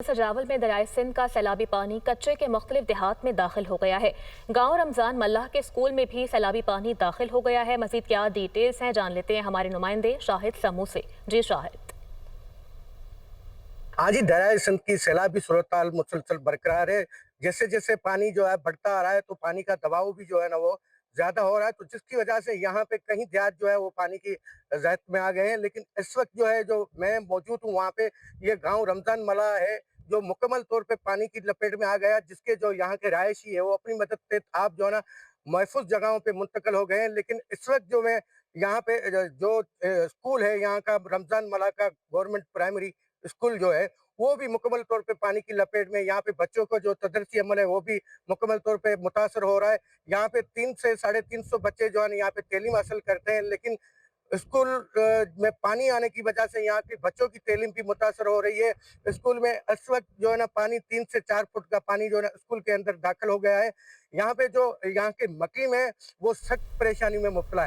سجاول میں دریائے سندھ کا سیلابی پانی کچے کے مختلف دیہات میں داخل ہو گیا ہے۔ گاؤں رمضان ملہ کے اسکول میں بھی سیلابی پانی داخل ہو گیا ہے۔ مزید کیا ڈیٹیلز ہیں جان لیتے ہیں ہمارے نمائندے شاہد سمو سے۔ جی شاہد۔ ہاں جی، دریائے سندھ کی سیلابی صورتحال مسلسل برقرار ہے۔ جیسے جیسے پانی جو ہے بڑھتا آ رہا ہے تو پانی کا دباؤ بھی جو ہے نا وہ زیادہ ہو رہا ہے، تو جس کی وجہ سے یہاں پہ کہیں دیہات جو ہے وہ پانی کی زید میں آ گئے ہیں۔ لیکن اس وقت جو ہے جو میں موجود ہوں وہاں پہ، یہ گاؤں رمضان ملہ ہے جو مکمل طور پہ پانی کی لپیٹ میں آ گیا، جس کے جو یہاں کے رہائشی ہے وہ اپنی مدد سے آپ جو ہے نا محفوظ جگہوں پہ منتقل ہو گئے ہیں۔ لیکن اس وقت جو میں یہاں پہ جو اسکول ہے یہاں کا رمضان ملہ کا گورنمنٹ پرائمری اسکول جو ہے وہ بھی مکمل طور پہ پانی کی لپیٹ میں، یہاں پہ بچوں کو جو تدریسی عمل ہے وہ بھی مکمل طور پہ متاثر ہو رہا ہے۔ یہاں پہ 300 سے 350 بچے جو ہے یہاں پہ تعلیم حاصل کرتے ہیں، لیکن اسکول میں پانی آنے کی وجہ سے یہاں کے بچوں کی تعلیم بھی متاثر ہو رہی ہے۔ اسکول میں اس وقت جو ہے نا پانی 3 سے 4 فٹ کا پانی جو ہے نا اسکول کے اندر داخل ہو گیا ہے۔ یہاں پہ جو یہاں کے مقیم ہے وہ سخت پریشانی میں مبتلا ہے۔